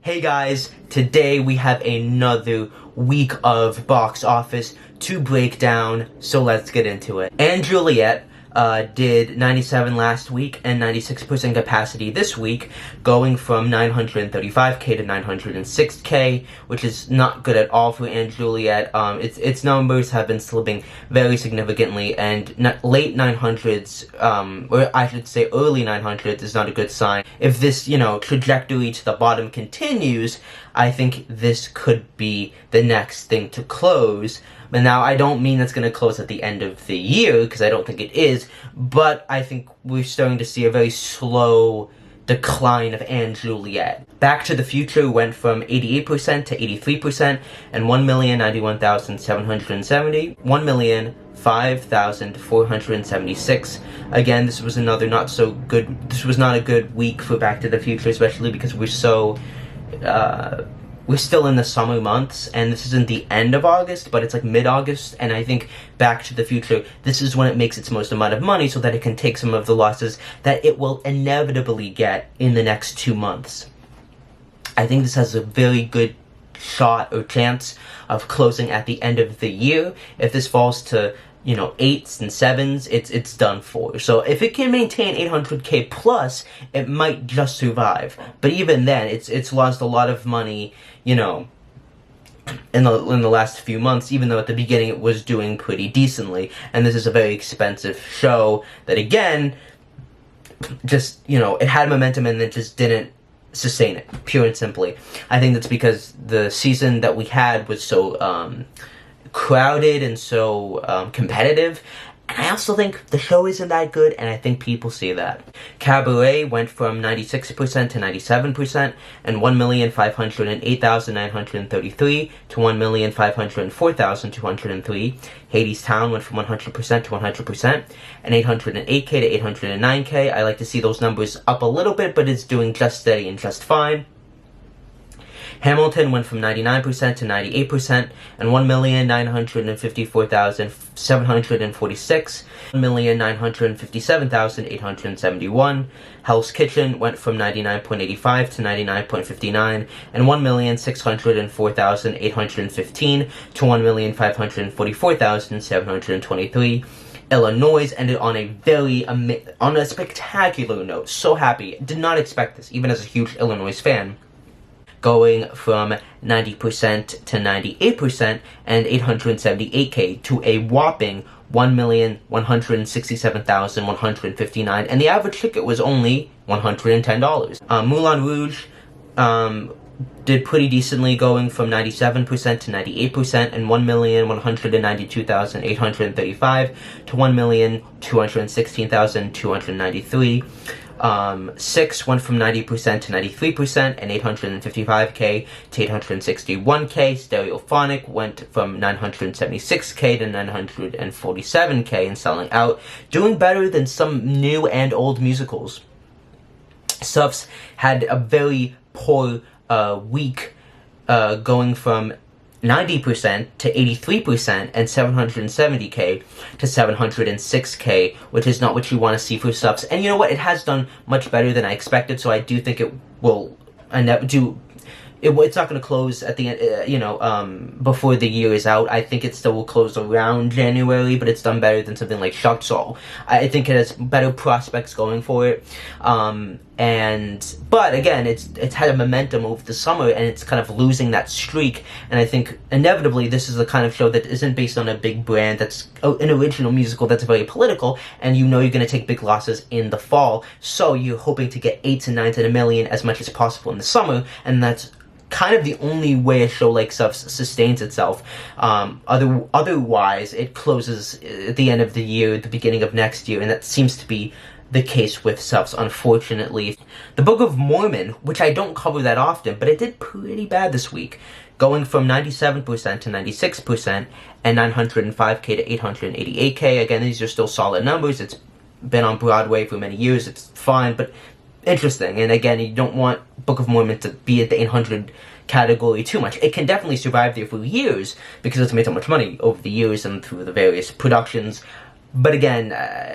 Hey guys, today we have another week of box office to break down, so let's get into it. And Juliet did 97 last week and 96% capacity this week, going from 935k to 906k, which is not good at all for And Juliet. Its numbers have been slipping very significantly, and late 900s, or I should say early 900s, is not a good sign. If this, trajectory to the bottom continues, I think this could be the next thing to close. But now, I don't mean that's going to close at the end of the year, because I don't think it is, but I think we're starting to see a very slow decline of And Juliet. Back to the Future went from 88% to 83%, and 1,091,770, 1,005,476. Again, this was another not so good, this was not a good week for Back to the Future, especially because we're still in the summer months, and this isn't the end of August, but it's like mid-August, and I think Back to the Future, this is when it makes its most amount of money so that it can take some of the losses that it will inevitably get in the next 2 months. I think this has a very good shot or chance of closing at the end of the year. If this falls to 8s and 7s, it's done for. So if it can maintain 800k plus, it might just survive. But even then, it's lost a lot of money, in the last few months, even though at the beginning it was doing pretty decently. And this is a very expensive show that, again, just, it had momentum and then just didn't sustain it, pure and simply. I think that's because the season that we had was so crowded and so competitive, and I also think the show isn't that good, and I think people see that. Cabaret went from 96% to 97%, and 1,508,933 to 1,504,203. Hades Town went from 100% to 100%, and 808k to 809k. I like to see those numbers up a little bit, but it's doing just steady and just fine. Hamilton went from 99% to 98%, and 1,954,746, 1,957,871. Hell's Kitchen went from 99.85 to 99.59, and 1,604,815 to 1,544,723. Illinois ended on a spectacular note. So happy. Did not expect this, even as a huge Illinois fan. Going from 90% to 98% and 878k to a whopping 1,167,159, and the average ticket was only $110. Moulin Rouge did pretty decently, going from 97% to 98%, and 1,192,835 to 1,216,293. 6 went from 90% to 93%, and 855k to 861k. Stereophonic went from 976k to 947k and selling out, doing better than some new and old musicals. Suffs had a very poor week, going from 90% to 83% and 770k to 706k, which is not what you want to see for Suffs. And you know what? It has done much better than I expected, so I do think it will it's not going to close at the end, before the year is out. I think it still will close around January, but it's done better than something like Shark Soul. I think it has better prospects going for it. But again, it's had a momentum over the summer, and it's kind of losing that streak. And I think inevitably this is the kind of show that isn't based on a big brand, that's an original musical that's very political, and you're going to take big losses in the fall. So you're hoping to get 8 to 9 to a million as much as possible in the summer, and that's kind of the only way a show like Suffs sustains itself. Otherwise, it closes at the end of the year, the beginning of next year, and that seems to be the case with Suffs, unfortunately. The Book of Mormon, which I don't cover that often, but it did pretty bad this week, going from 97% to 96%, and 905k to 888k. Again, these are still solid numbers. It's been on Broadway for many years. It's fine, but interesting. And again, you don't want Book of Mormon to be at the 800 category too much. It can definitely survive there for years because it's made so much money over the years and through the various productions. But again,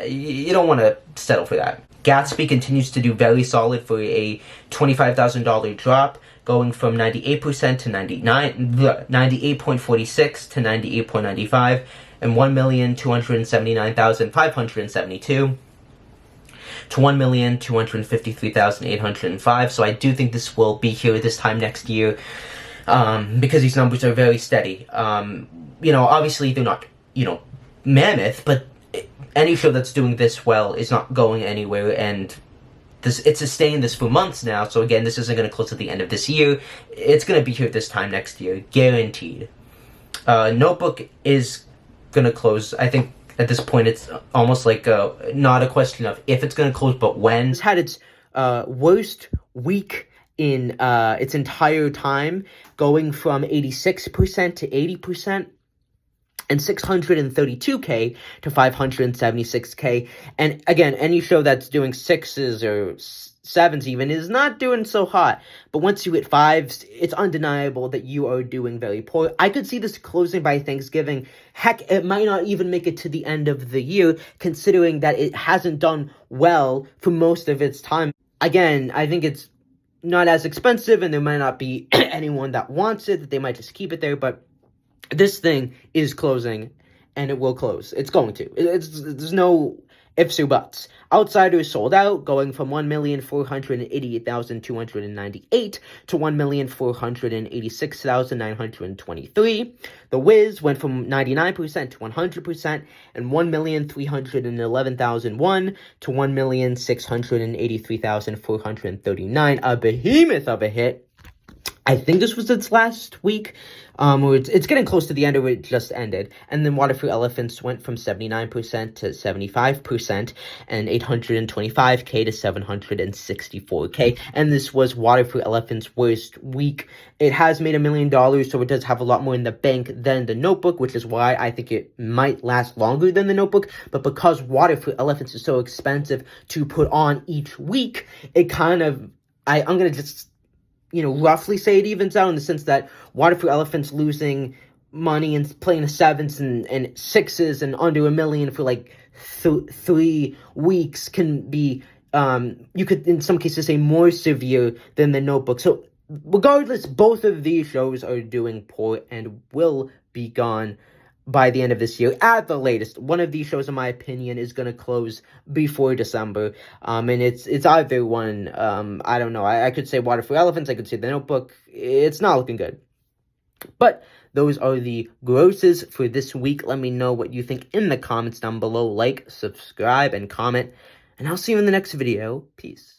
you don't want to settle for that. Gatsby continues to do very solid for a $25,000 drop, going from 98% to 98.46 to 98.95, and 1,279,572 to 1,253,805. So I do think this will be here this time next year, because these numbers are very steady. Obviously they're not, mammoth, but any show that's doing this well is not going anywhere, and it's sustained this for months now. So again, this isn't going to close at the end of this year. It's going to be here this time next year, guaranteed. Notebook is going to close. I think at this point it's almost like not a question of if it's going to close, but when. It's had its worst week in its entire time, going from 86% to 80%. And 632K to 576K. And again, any show that's doing 6s or 7s even is not doing so hot. But once you hit 5s, it's undeniable that you are doing very poor. I could see this closing by Thanksgiving. Heck, it might not even make it to the end of the year, considering that it hasn't done well for most of its time. Again, I think it's not as expensive, and there might not be anyone that wants it, that they might just keep it there, but this thing is closing, and it will close. It's going to. There's no ifs or buts. Outsiders sold out, going from 1,488,298 to 1,486,923. The Wiz went from 99% to 100%, and 1,311,001 to 1,683,439. A behemoth of a hit. I think this was its last week, or it's getting close to the end of it just ended. And then Water for Elephants went from 79% to 75%, and 825K to 764K. And this was Water for Elephants' worst week. It has made $1 million, so it does have a lot more in the bank than The Notebook, which is why I think it might last longer than The Notebook. But because Water for Elephants is so expensive to put on each week, it kind of, I'm going to just, roughly say it evens out, in the sense that Water for Elephants losing money and playing the 7s and 6s and under $1 million for like 3 weeks can be, you could in some cases say, more severe than The Notebook. So regardless, both of these shows are doing poor and will be gone by the end of this year at the latest. One of these shows, in my opinion, is going to close before December, and it's either one. I don't know. I could say Water for Elephants, I could say The Notebook. It's not looking good. But those are the grosses for this week. Let me know what you think in the comments down below. Like, subscribe, and comment, and I'll see you in the next video. Peace.